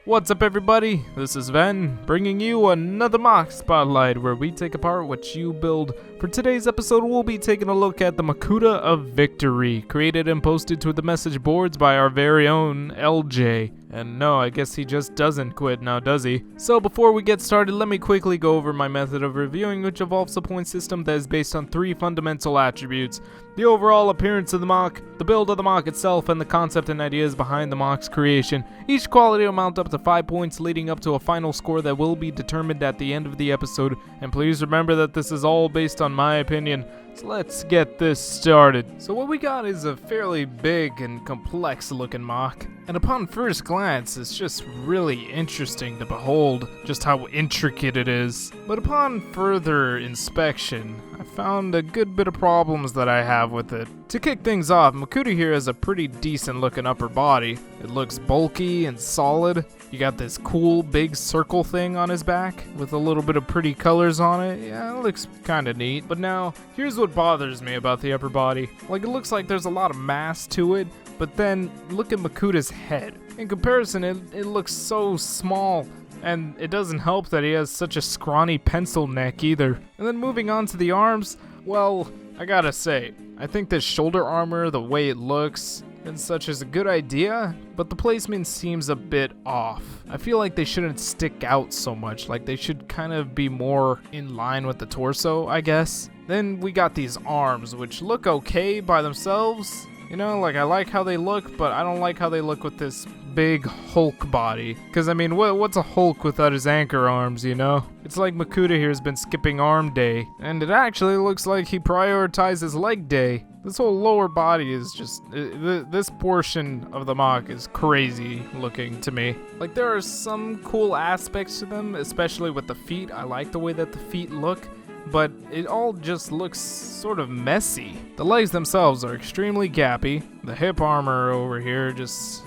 What's up, everybody? This is Ven, bringing you another MOC Spotlight, where we take apart what you build. For today's episode, we'll be taking a look at the Makuta of Victory, created and posted to the message boards by our very own Eljay. And no, I guess he just doesn't quit now, does he? So before we get started, let me quickly go over my method of reviewing, which involves a point system that is based on 3 fundamental attributes: the overall appearance of the MOC, the build of the MOC itself, and the concept and ideas behind the MOC's creation. Each quality will mount up to 5 points, leading up to a final score that will be determined at the end of the episode. And please remember that this is all based on my opinion. So let's get this started. So what we got is a fairly big and complex looking MOC, and upon first glance it's just really interesting to behold just how intricate it is. But upon further inspection, I found a good bit of problems that I have with it. To kick things off, Makuta here has a pretty decent looking upper body. It looks bulky and solid. You got this cool big circle thing on his back with a little bit of pretty colors on it. Yeah, it looks kinda neat. But now, here's what bothers me about the upper body. Like, it looks like there's a lot of mass to it, but then look at Makuta's head. In comparison, it looks so small. And it doesn't help that he has such a scrawny pencil neck either. And then moving on to the arms, well, I gotta say, I think this shoulder armor, the way it looks and such, is a good idea, but the placement seems a bit off. I feel like they shouldn't stick out so much, like they should kind of be more in line with the torso, I guess. Then we got these arms, which look okay by themselves. You know, like, I like how they look, but I don't like how they look with this big Hulk body. Because, I mean, what's a Hulk without his anchor arms, you know? It's like Makuta here has been skipping arm day. And it actually looks like he prioritizes leg day. This whole lower body is just... this portion of the MOC is crazy looking to me. Like, there are some cool aspects to them, especially with the feet. I like the way that the feet look, but it all just looks sort of messy. The legs themselves are extremely gappy. The hip armor over here just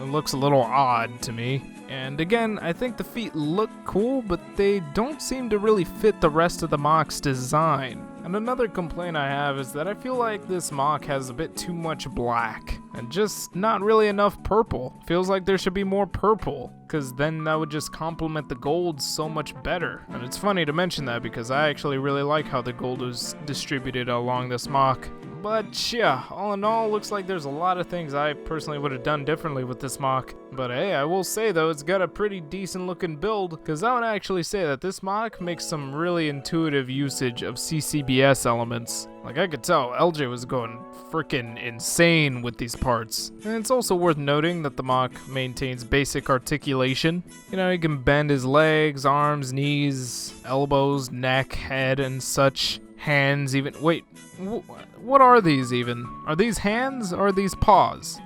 looks a little odd to me. And again, I think the feet look cool, but they don't seem to really fit the rest of the MOC's design. And another complaint I have is that I feel like this MOC has a bit too much black and just not really enough purple. Feels like there should be more purple, because then that would just complement the gold so much better. And it's funny to mention that because I actually really like how the gold is distributed along this MOC. But yeah, all in all, looks like there's a lot of things I personally would have done differently with this MOC. But hey, I will say though, it's got a pretty decent looking build, because I would actually say that this MOC makes some really intuitive usage of CCBS elements. Like, I could tell Eljay was going freaking insane with these parts. And it's also worth noting that the MOC maintains basic articulation. You know, he can bend his legs, arms, knees, elbows, neck, head, and such. Hands even. Wait, what are these even? Are these hands or are these paws?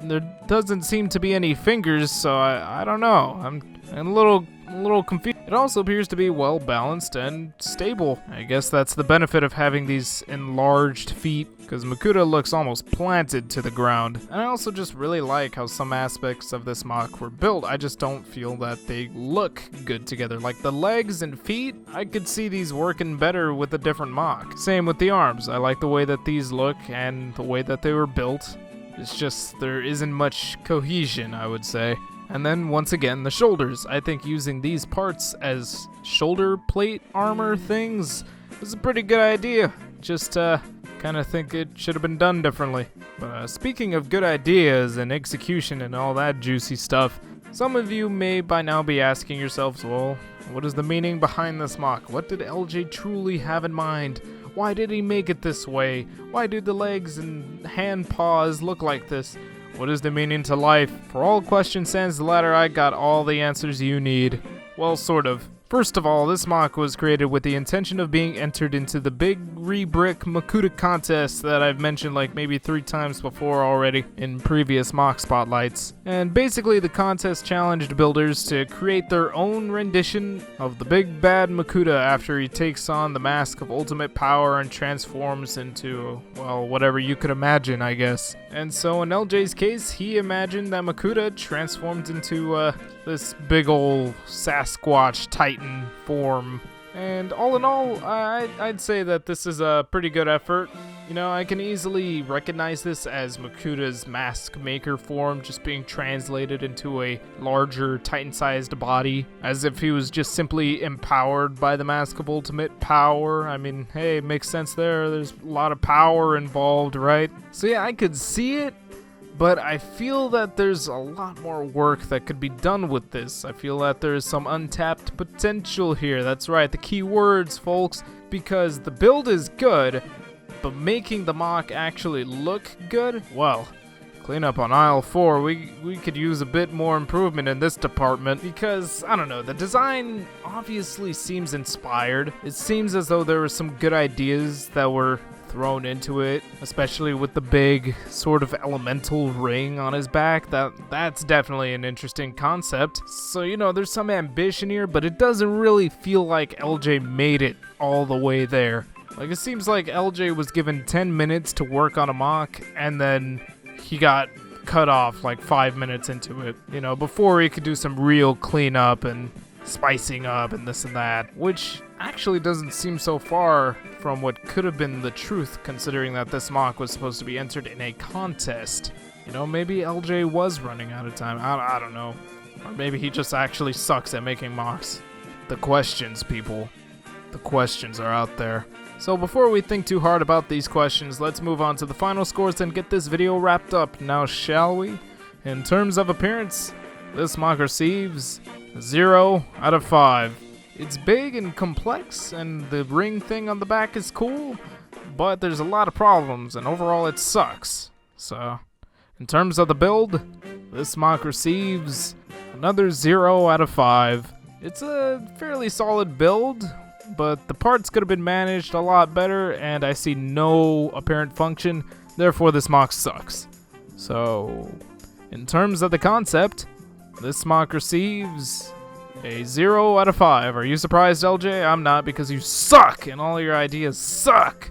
There doesn't seem to be any fingers, so I don't know. I'm a little confused. It also appears to be well balanced and stable. I guess that's the benefit of having these enlarged feet, because Makuta looks almost planted to the ground. And I also just really like how some aspects of this MOC were built. I just don't feel that they look good together. Like the legs and feet, I could see these working better with a different MOC. Same with the arms. I like the way that these look and the way that they were built. It's just there isn't much cohesion, I would say. And then once again, the shoulders. I think using these parts as shoulder plate armor things was a pretty good idea. Just kind of think it should have been done differently. But speaking of good ideas and execution and all that juicy stuff, some of you may by now be asking yourselves, well, what is the meaning behind this MOC? What did Eljay truly have in mind? Why did he make it this way? Why do the legs and hand paws look like this? What is the meaning to life? For all questions sans the latter, I got all the answers you need. Well, sort of. First of all, this MOC was created with the intention of being entered into the big re-brick Makuta contest that I've mentioned like maybe 3 times before already in previous MOC Spotlights. And basically the contest challenged builders to create their own rendition of the big bad Makuta after he takes on the mask of ultimate power and transforms into, well, whatever you could imagine, I guess. And so in Eljay's case, he imagined that Makuta transformed into this big ol' Sasquatch Titan form And all in all, I'd say that this is a pretty good effort. You know, I can easily recognize this as Makuta's mask maker form just being translated into a larger, Titan-sized body, as if he was just simply empowered by the Mask of Ultimate Power. I mean, hey, it makes sense there. There's a lot of power involved, right? So yeah, I could see it. But I feel that there's a lot more work that could be done with this. I feel that there's some untapped potential here. That's right, the key words, folks. Because the build is good, but making the MOC actually look good? Well, clean up on aisle 4. We could use a bit more improvement in this department. Because, I don't know, the design obviously seems inspired. It seems as though there were some good ideas that were thrown into it, especially with the big sort of elemental ring on his back. That's definitely an interesting concept. So, you know, there's some ambition here, but it doesn't really feel like Eljay made it all the way there. Like, it seems like Eljay was given 10 minutes to work on a MOC, and then he got cut off like 5 minutes into it, you know, before he could do some real cleanup and spicing up and this and that, which actually doesn't seem so far from what could have been the truth, considering that this MOC was supposed to be entered in a contest. You know, maybe Eljay was running out of time. I don't know. Or maybe he just actually sucks at making MOCs. The questions, people. The questions are out there. So before we think too hard about these questions, let's move on to the final scores and get this video wrapped up now, shall we? In terms of appearance, this MOC receives 0 out of 5. It's big and complex, and the ring thing on the back is cool, but there's a lot of problems, and overall it sucks. So, in terms of the build, this MOC receives another 0 out of 5. It's a fairly solid build, but the parts could have been managed a lot better, and I see no apparent function, therefore this MOC sucks. So, in terms of the concept, this MOC receives a 0 out of 5. Are you surprised, Eljay? I'm not, because you suck and all your ideas suck.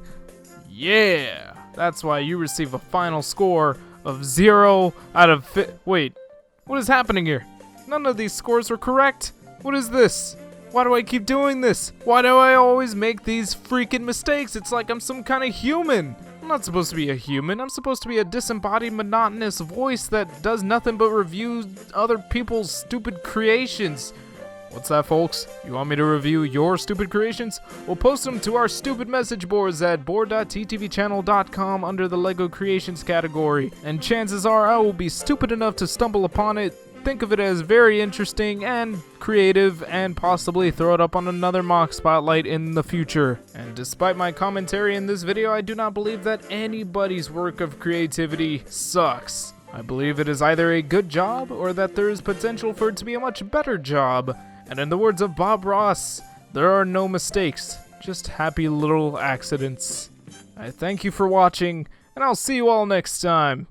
Yeah, that's why you receive a final score of 0 out of 5. Wait, what is happening here? None of these scores were correct. What is this? Why do I keep doing this? Why do I always make these freaking mistakes? It's like I'm some kind of human. I'm not supposed to be a human. I'm supposed to be a disembodied, monotonous voice that does nothing but review other people's stupid creations. What's that, folks? You want me to review your stupid creations? We'll post them to our stupid message boards at board.ttvchannel.com under the LEGO Creations category. And chances are I will be stupid enough to stumble upon it, think of it as very interesting and creative, and possibly throw it up on another MOC Spotlight in the future. And despite my commentary in this video, I do not believe that anybody's work of creativity sucks. I believe it is either a good job or that there is potential for it to be a much better job. And in the words of Bob Ross, there are no mistakes, just happy little accidents. I thank you for watching, and I'll see you all next time.